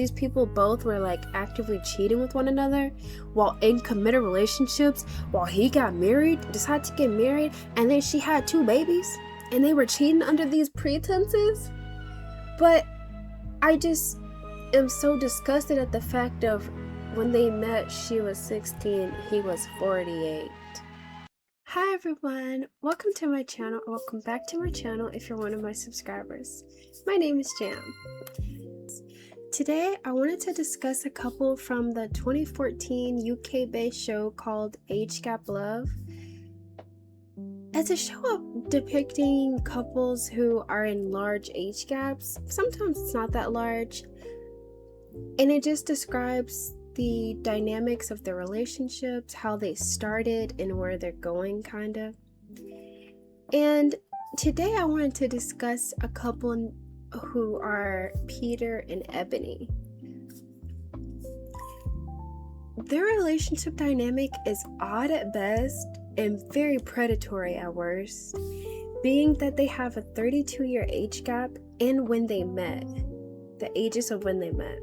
these people both were like actively cheating with one another while in committed relationships, while he got married, decided to get married, and then she had 2 babies, and they were cheating under these pretenses. But I just am so disgusted at the fact of when they met, she was 16, he was 48. Hi everyone, welcome to my channel. Welcome back to my channel if you're one of my subscribers. My name is Jam. Today I wanted to discuss a couple from the 2014 UK-based show called Age Gap Love. It's a show depicting couples who are in large age gaps. Sometimes it's not that large, and it just describes the dynamics of their relationships, how they started and where they're going, kind of. And today I wanted to discuss a couple who are Peter and Ebony. Their relationship dynamic is odd at best and very predatory at worst, being that they have a 32-year age gap and when they met, the ages of when they met.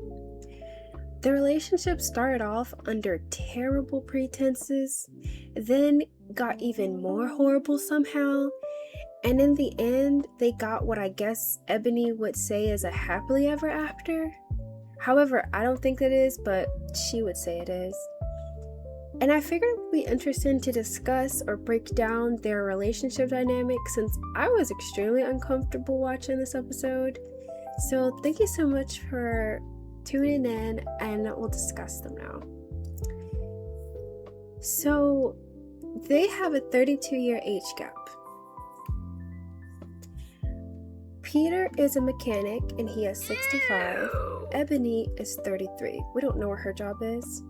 The relationship started off under terrible pretenses, then got even more horrible somehow, and in the end, they got what I guess Ebony would say is a happily ever after. However, I don't think it is, but she would say it is. And I figured it would be interesting to discuss or break down their relationship dynamic since I was extremely uncomfortable watching this episode. So thank you so much for tuning in, and we'll discuss them now. So they have a 32-year age gap. Peter is a mechanic and he is 65. Ebony is 33. We don't know what her job is.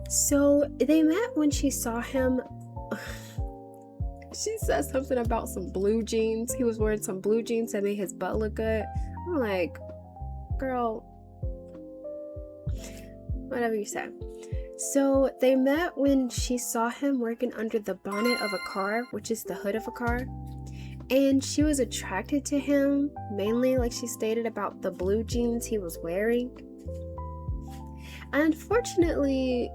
So they met when she saw him. She said something about some blue jeans. He was wearing some blue jeans that made his butt look good. I'm like, girl, whatever you said. So they met when she saw him working under the bonnet of a car, which is the hood of a car. And she was attracted to him, mainly like she stated about the blue jeans he was wearing. Unfortunately,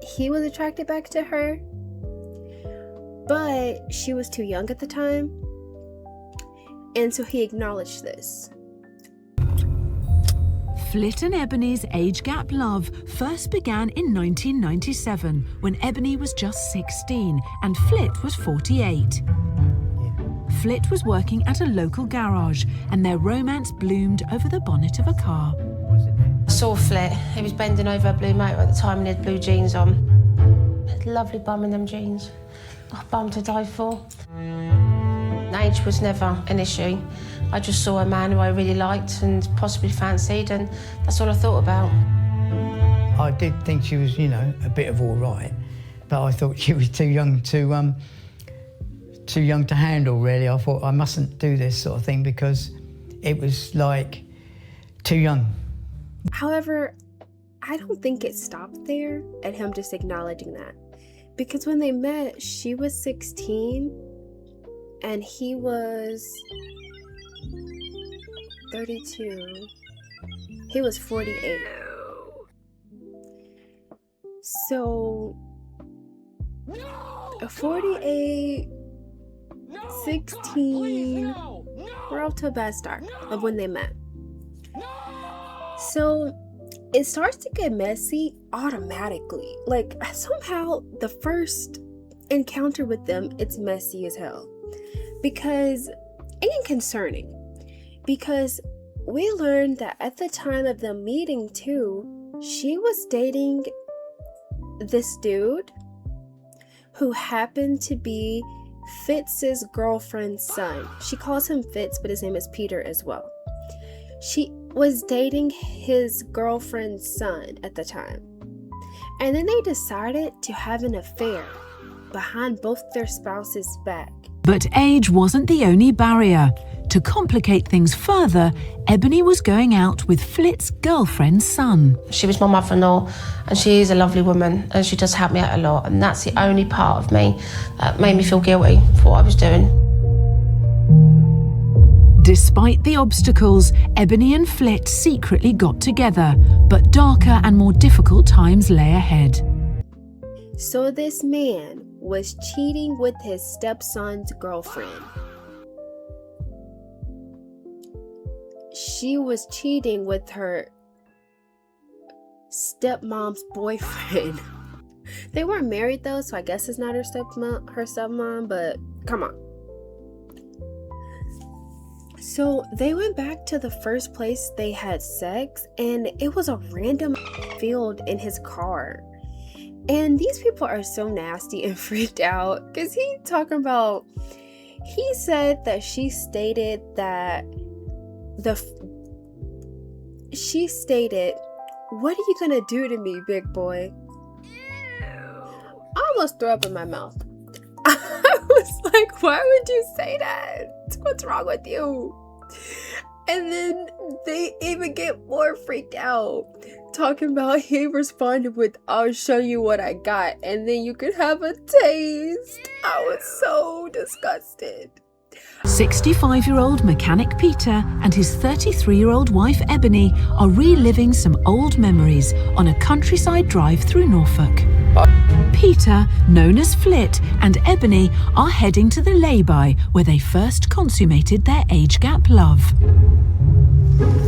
he was attracted back to her, but she was too young at the time, and so he acknowledged this. Flit and Ebony's age gap love first began in 1997 when Ebony was just 16 and Flit was 48. Flit was working at a local garage and their romance bloomed over the bonnet of a car. I saw Flit. He was bending over a blue motor at the time and he had blue jeans on. Had a lovely bum in them jeans. Oh, bum to die for. Age was never an issue. I just saw a man who I really liked and possibly fancied, and that's all I thought about. I did think she was, a bit of all right, but I thought she was too young to handle, really. I thought I mustn't do this sort of thing because it was like too young. However, I don't think it stopped there at him just acknowledging that, because when they met, she was 16 and he was 32. He was 48. So a 48, 16, we're off to a bad start of when they met. So it starts to get messy automatically. Like somehow the first encounter with them, it's messy as hell. And concerning. Because we learned that at the time of the meeting too, she was dating this dude who happened to be Fitz's girlfriend's son. She calls him Fitz, but his name is Peter as well. She was dating his girlfriend's son at the time. And then they decided to have an affair behind both their spouses' back. But age wasn't the only barrier. To complicate things further, Ebony was going out with Flit's girlfriend's son. She was my mother-in-law and she is a lovely woman and she does help me out a lot, and that's the only part of me that made me feel guilty for what I was doing. Despite the obstacles, Ebony and Flit secretly got together, but darker and more difficult times lay ahead. So this man was cheating with his stepson's girlfriend. She was cheating with her stepmom's boyfriend. They weren't married though, so I guess it's not her stepmom, but come on. So they went back to the first place they had sex, and it was a random field in his car. And these people are so nasty and freaked out because he said that she stated, "What are you gonna do to me, big boy?" I almost threw up in my mouth. I was like, why would you say that? What's wrong with you? And then they even get more freaked out, talking about he responded with, "I'll show you what I got, and then you could have a taste." I was so disgusted. 65-year-old mechanic Peter and his 33-year-old wife Ebony are reliving some old memories on a countryside drive through Norfolk. Peter, known as Flit, and Ebony are heading to the lay-by where they first consummated their age gap love.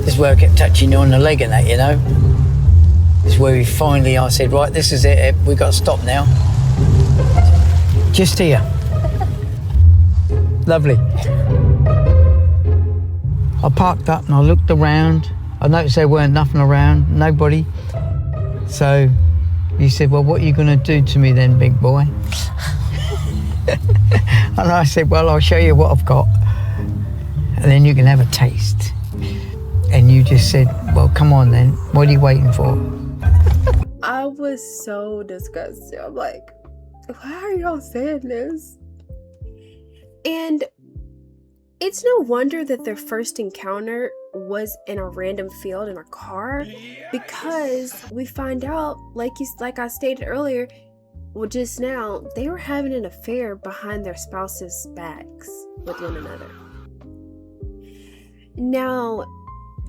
This is where I kept touching you on the leg and that, you know. This is where I said, right, this is it, we got to stop now. Just here. Lovely. I parked up and I looked around. I noticed there weren't nothing around, nobody. So you said, "Well, what are you going to do to me then, big boy?" And I said, "Well, I'll show you what I've got, and then you can have a taste." And you just said, "Well, come on then, what are you waiting for?" I was so disgusted. I'm like, why are y'all saying this? And it's no wonder that their first encounter was in a random field in a car, because we find out, like I stated earlier, well, just now, they were having an affair behind their spouses' backs with one another. Now,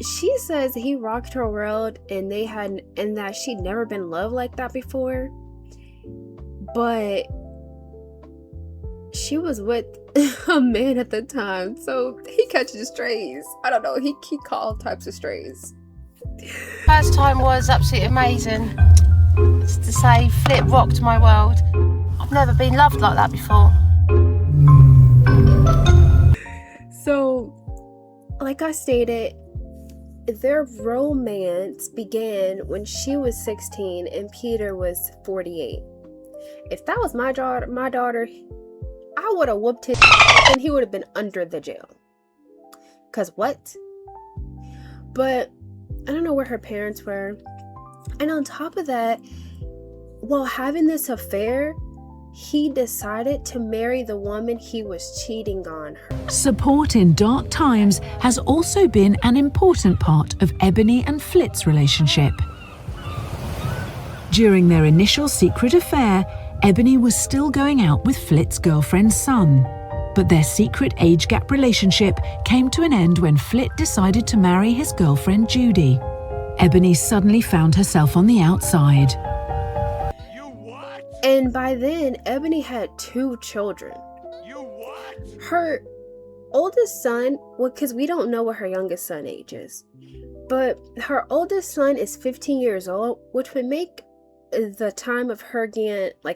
she says he rocked her world and that she'd never been loved like that before, but she was with a man at the time, so he catches strays. I don't know, he called types of strays. First time was absolutely amazing. Just to say, Flit rocked my world. I've never been loved like that before. So, like I stated, their romance began when she was 16 and Peter was 48. If that was my daughter, I would have whooped his and he would have been under the jail. 'Cause what? But I don't know where her parents were. And on top of that, while having this affair, he decided to marry the woman he was cheating on her. Support in dark times has also been an important part of Ebony and Flit's relationship. During their initial secret affair, Ebony was still going out with Flit's girlfriend's son. But their secret age gap relationship came to an end when Flit decided to marry his girlfriend Judy. Ebony suddenly found herself on the outside. And by then, Ebony had 2 children. Her oldest son, well, because we don't know what her youngest son age is, but her oldest son is 15 years old, which would make the time of her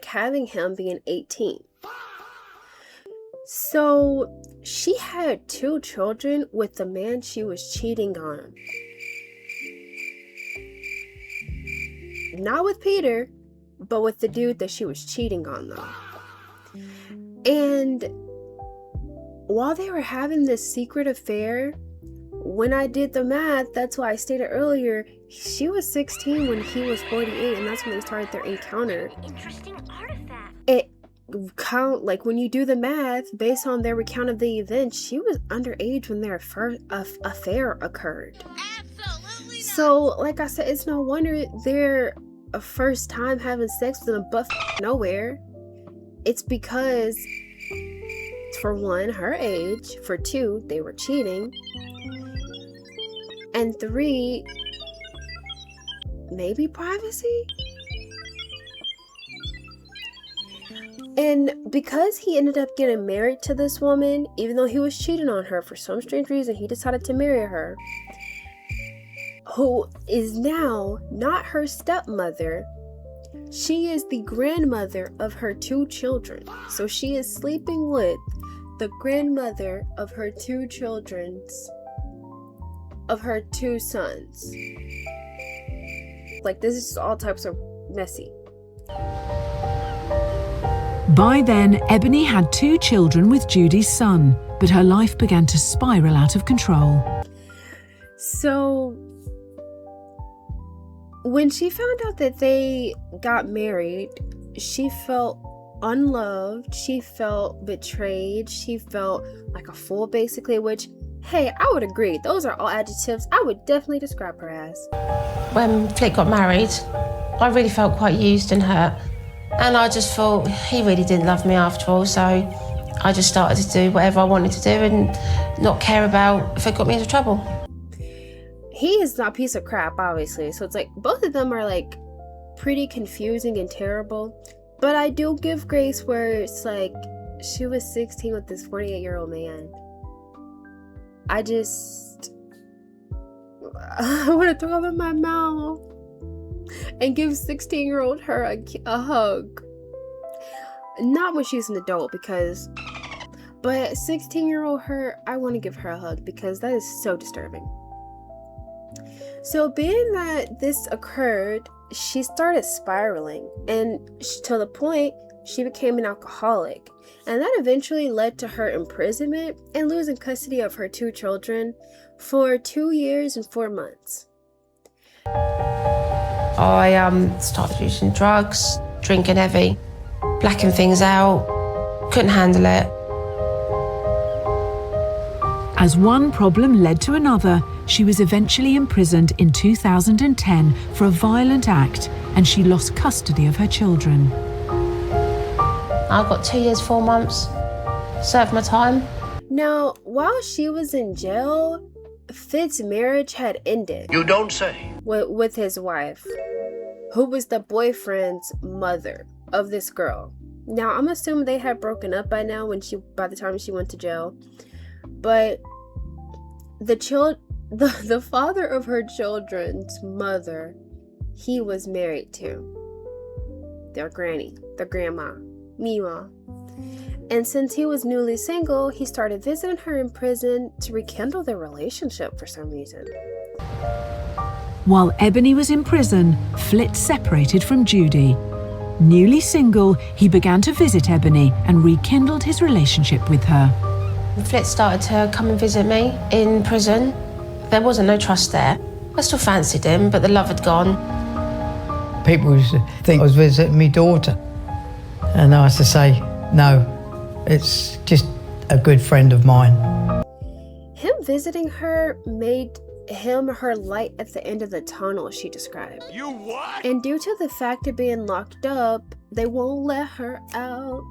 having him being 18. So she had 2 children with the man she was cheating on. Not with Peter, but with the dude that she was cheating on, though. And while they were having this secret affair, when I did the math, that's why I stated earlier, she was 16 when he was 48, and that's when they started their encounter. Interesting artifact. It when you do the math based on their recount of the event, she was underage when their first affair occurred. Absolutely not. So, like I said, it's no wonder they're a first time having sex with a butt nowhere. It's because For one, her age. For two, they were cheating. And three, maybe privacy? And because he ended up getting married to this woman, even though he was cheating on her, for some strange reason, he decided to marry her, who is now not her stepmother. She is the grandmother of her two children. So she is sleeping with the grandmother of her two sons. Like, this is just all types of messy. By then, Ebony had 2 children with Judy's son, but her life began to spiral out of control. So, when she found out that they got married, she felt unloved, she felt betrayed, she felt like a fool basically, which, hey, I would agree. Those are all adjectives I would definitely describe her as. When Flick got married, I really felt quite used and hurt. And I just thought he really didn't love me after all, so I just started to do whatever I wanted to do and not care about if it got me into trouble. He is not a piece of crap, obviously, so it's like both of them are like pretty confusing and terrible. But I do give grace where it's like she was 16 with this 48-year-old man. I want to throw him in my mouth and give 16-year-old her a hug. Not when she's an adult, but 16-year-old her, I want to give her a hug because that is so disturbing. So being that this occurred, she started spiraling, and to the point she became an alcoholic, and that eventually led to her imprisonment and losing custody of her 2 children for 2 years and 4 months. I started using drugs, drinking heavy, blacking things out, couldn't handle it. As one problem led to another, she was eventually imprisoned in 2010 for a violent act, and she lost custody of her children. I got 2 years, 4 months, served my time. Now, while she was in jail, Fitz's marriage had ended. You don't say. With his wife, who was the boyfriend's mother of this girl. Now, I'm assuming they had broken up by now by the time she went to jail. But the father of her children's mother, he was married to. Their granny, their grandma, Mima. And since he was newly single, he started visiting her in prison to rekindle their relationship for some reason. While Ebony was in prison, Flitt separated from Judy. Newly single, he began to visit Ebony and rekindled his relationship with her. Flitt started to come and visit me in prison. There wasn't no trust there. I still fancied him, but the love had gone. People used to think I was visiting my daughter. And I used to say, no, it's just a good friend of mine. Him visiting her made him her light at the end of the tunnel, she described. You what? And due to the fact of being locked up, they won't let her out.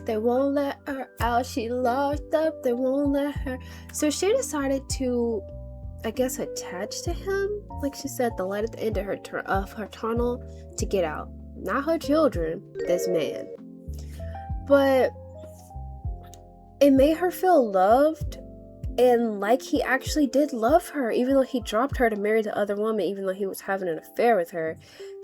They won't let her out. She locked up. They won't let her. So she decided to, I guess, attach to him. Like she said, the light at the end of her tunnel to get out. Not her children, this man. But it made her feel loved and like he actually did love her, even though he dropped her to marry the other woman, even though he was having an affair with her.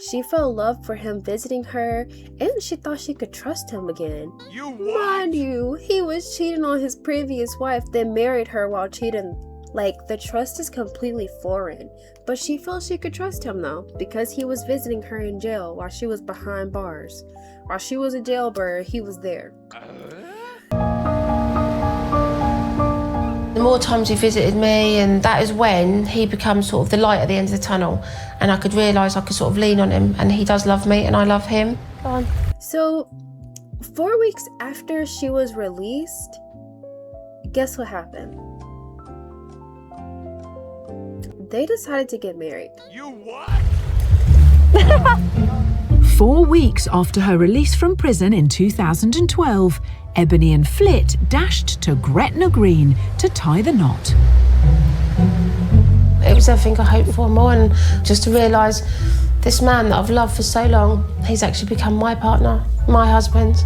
She felt love for him visiting her, and she thought she could trust him again. You what? Mind you, he was cheating on his previous wife, then married her while cheating. Like, the trust is completely foreign. But she felt she could trust him, though, because he was visiting her in jail while she was behind bars. While she was a jailbird, he was there. The more times he visited me, and that is when he becomes sort of the light at the end of the tunnel, and I could realise I could sort of lean on him, and he does love me and I love him. Go on. So, 4 weeks after she was released, guess what happened? They decided to get married. You what? 4 weeks after her release from prison in 2012, Ebony and Flit dashed to Gretna Green to tie the knot. It was everything I hoped for more, and just to realise this man that I've loved for so long, he's actually become my partner, my husband,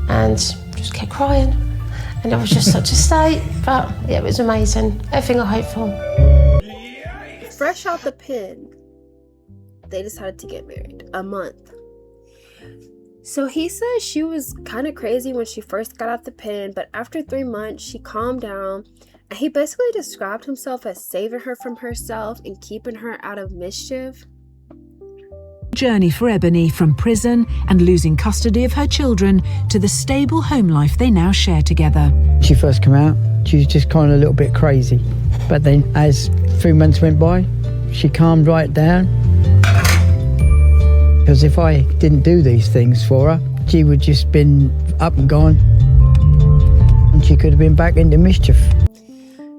and just kept crying. And it was just such a state, but yeah, it was amazing. Everything I hoped for. Fresh out the pen, they decided to get married. A month. So he says she was kind of crazy when she first got out the pen, but after 3 months, she calmed down. And he basically described himself as saving her from herself and keeping her out of mischief. Journey for Ebony from prison and losing custody of her children to the stable home life they now share together. She first came out, she was just kind of a little bit crazy. But then as 3 months went by, she calmed right down. Because if I didn't do these things for her, she would just been up and gone. And she could have been back into mischief.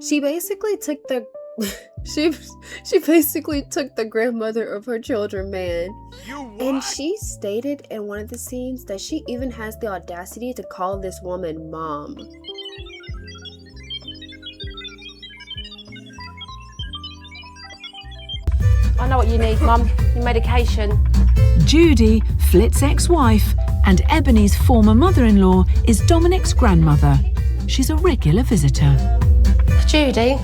She basically took the she basically took the grandmother of her children, man. And she stated in one of the scenes that she even has the audacity to call this woman mom. I know what you need, Mum. Your medication. Judy, Flit's ex-wife, and Ebony's former mother-in-law is Dominic's grandmother. She's a regular visitor. Judy,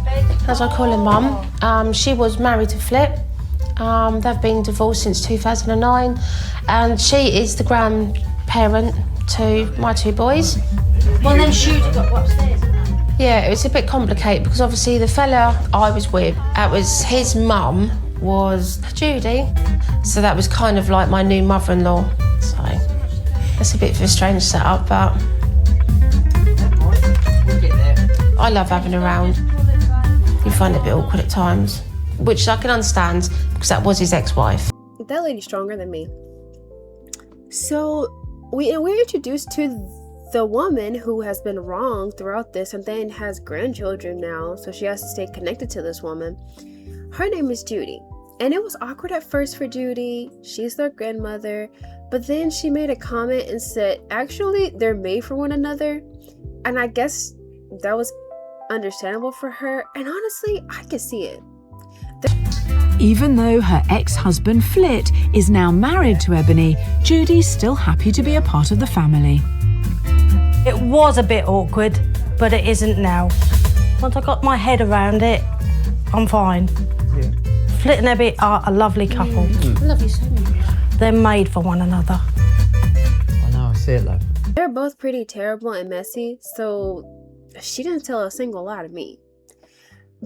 as I call her Mum, she was married to Flit. They've been divorced since 2009, and she is the grandparent to my 2 boys. Well, then Judy got upstairs. Yeah, it was a bit complicated because obviously the fella I was with, it was his mum was Judy, so that was kind of like my new mother-in-law. So that's a bit of a strange setup, but I love having her around. You find it a bit awkward at times, which I can understand because that was his ex-wife. That lady's stronger than me. So we're introduced to the woman who has been wronged throughout this and then has grandchildren now, so she has to stay connected to this woman. Her name is Judy. And it was awkward at first for Judy. She's their grandmother. But then she made a comment and said, actually, they're made for one another. And I guess that was understandable for her. And honestly, I could see it. Even though her ex-husband Flit is now married to Ebony, Judy's still happy to be a part of the family. It was a bit awkward, but it isn't now. Once I got my head around it, I'm fine. Yeah. Flit and Ebby are a lovely couple. I love you so much. They're made for one another. I know, I see it, love. They're both pretty terrible and messy, so she didn't tell a single lie to me.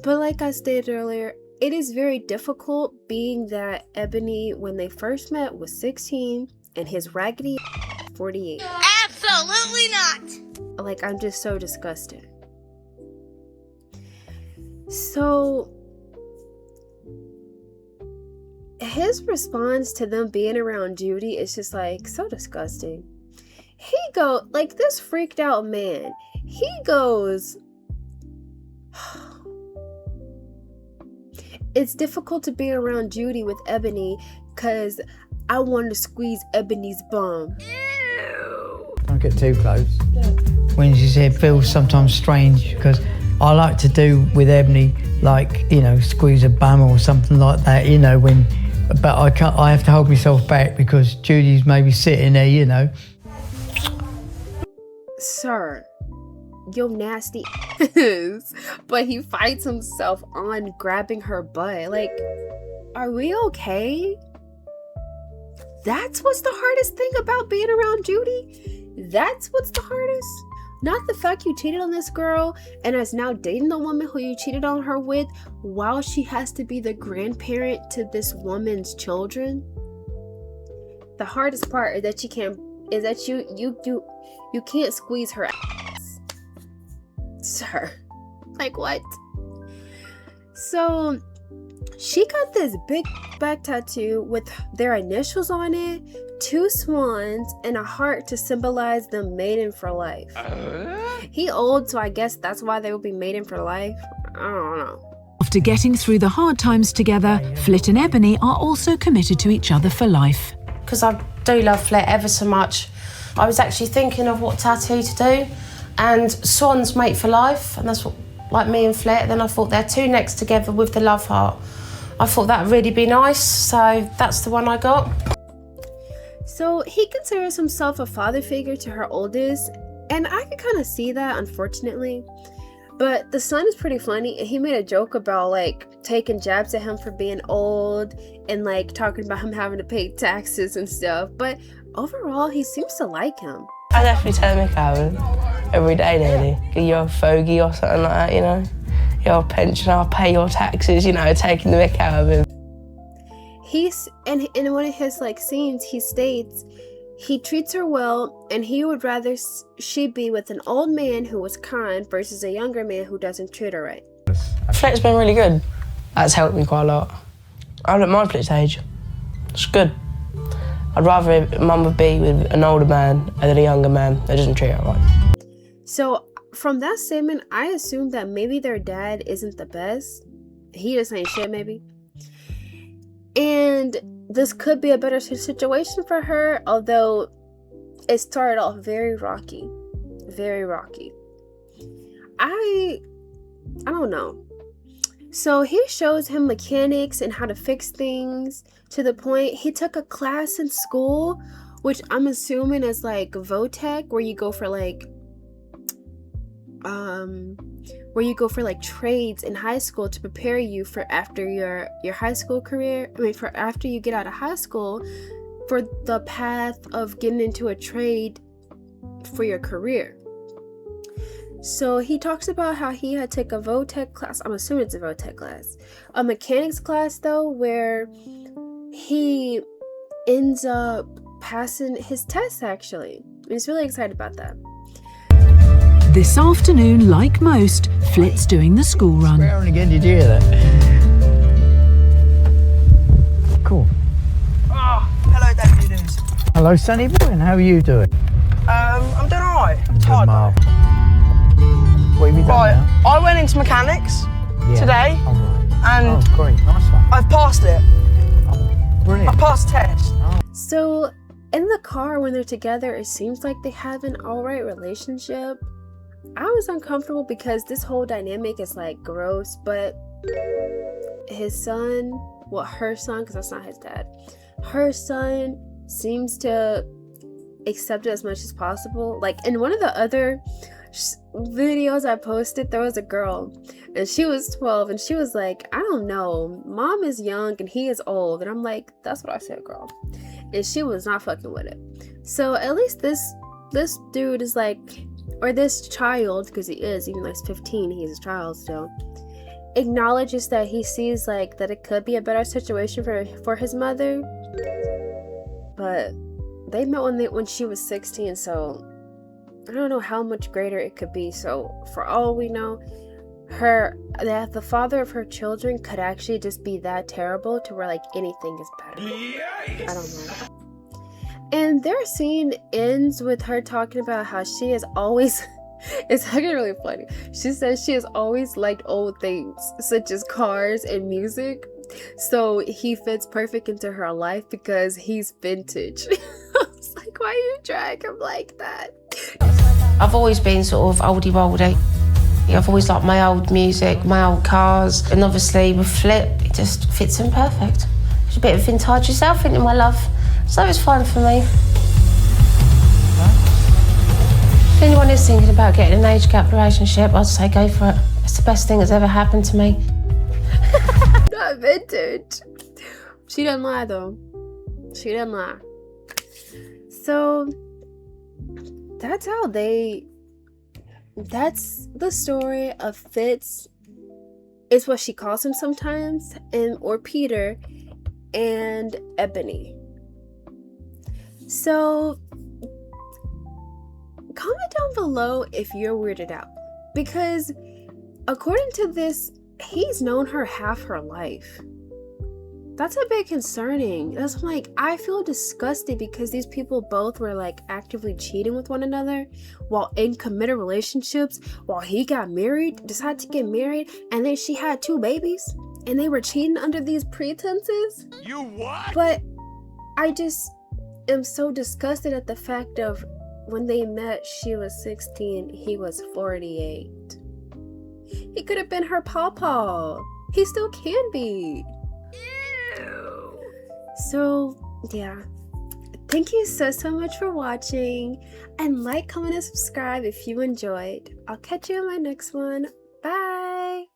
But like I stated earlier, it is very difficult being that Ebony, when they first met, was 16 and his raggedy 48. Absolutely not. Like, I'm just so disgusted. So his response to them being around Judy is just like so disgusting. Like, this freaked out man, he goes, it's difficult to be around Judy with Ebony because I wanted to squeeze Ebony's bum. Don't get too close. Yeah. When she said it feels sometimes strange because I like to do with Ebony, like, you know, squeeze a bum or something like that, you know, but I have to hold myself back because Judy's maybe sitting there, you know. Sir, yo nasty but he fights himself on grabbing her butt. Like, are we okay? That's what's the hardest thing about being around Judy? That's what's the hardest? Not the fact you cheated on this girl and is now dating the woman who you cheated on her with while she has to be the grandparent to this woman's children. The hardest part is that you can't squeeze her ass. Sir. Like, what? So she got this big back tattoo with their initials on it, 2 swans, and a heart to symbolize them mating for life. He old, so I guess that's why they will be mating for life. I don't know. After getting through the hard times together, Flit and Ebony are also committed to each other for life. Because I've do love Flit ever so much. I was actually thinking of what tattoo to do, and swans mate for life, and that's what, like me and Flit. Then I thought they're two necks together with the love heart. I thought that'd really be nice, so that's the one I got. So he considers himself a father figure to her oldest, and I can kind of see that, unfortunately. But the son is pretty funny, and he made a joke about like taking jabs at him for being old and like talking about him having to pay taxes and stuff. But overall, he seems to like him. I definitely tell him, Calvin, every day nearly. You're a fogey or something like that, you know. You're a pensioner, I'll pay your taxes, you know, taking the mick out of him. He's in one of his like scenes, he states he treats her well, and he would rather she be with an old man who was kind versus a younger man who doesn't treat her right. Flit's been really good. That's helped me quite a lot. I don't mind Flit's age. It's good. I'd rather Mum would be with an older man than a younger man that doesn't treat her right. So from that statement, I assume that maybe their dad isn't the best. He just ain't shit, maybe. And this could be a better situation for her, although it started off very rocky. Very rocky. I don't know. So he shows him mechanics and how to fix things, to the point he took a class in school, which I'm assuming is like Votech, where you go for like trades in high school to prepare you for after your high school career. For after you get out of high school, for the path of getting into a trade for your career. So he talks about how he had taken a Votech class. I'm assuming it's a Votech class. A mechanics class though, where he ends up passing his test actually. And he's really excited about that. This afternoon, like most, Flit's doing the school run. Where on again did you hear that? Cool. Oh, hello, Daily News. Hello, Sonny boy, and how are you doing? I'm doing all right. I'm Good, tired, Marv. though. What have you done Right, now? I went into mechanics today, Oh, right. and great, nice one. I've passed it. Oh, brilliant. I passed the test. So in the car when they're together, it seems like they have an alright relationship. I was uncomfortable because this whole dynamic is like gross, but his son, well, her son, because that's not his dad, her son seems to accept it as much as possible. Like in one of the other videos I posted, there was a girl and she was 12 and she was like, I don't know, mom is young and he is old. And I'm like, that's what I said, girl. And she was not fucking with it. So at least this dude is like, or this child, because he is, even though he's 15, he's a child still, acknowledges that he sees like that it could be a better situation for his mother. But they met when she was 16, so I don't know how much greater it could be. So for all we know, the father of her children could actually just be that terrible to where like anything is better. Yikes. I don't know. And their scene ends with her talking about how she has always, it's actually really funny. She says she has always liked old things, such as cars and music. So he fits perfect into her life because he's vintage. I was like, why you drag him like that? I've always been sort of oldie-woldy. I've always liked my old music, my old cars, and obviously with Flit, it just fits in perfect. It's a bit of vintage yourself, isn't it, my love? So it's fine for me. If anyone is thinking about getting an age gap relationship, I'd say go for it. It's the best thing that's ever happened to me. Not vintage. She doesn't lie though. She doesn't lie. So that's the story of Fitz, is what she calls him sometimes, or Peter and Ebony. So comment down below if you're weirded out, because according to this, he's known her half her life. That's a bit concerning. That's like, I feel disgusted because these people both were like actively cheating with one another while in committed relationships, while he got married, decided to get married, and then she had 2 babies and they were cheating under these pretenses. You what? But am so disgusted at the fact of when they met, she was 16, he was 48. He could have been her pawpaw. He still can be. Ew. So, yeah. Thank you so much for watching. And like, comment, and subscribe if you enjoyed. I'll catch you in my next one. Bye.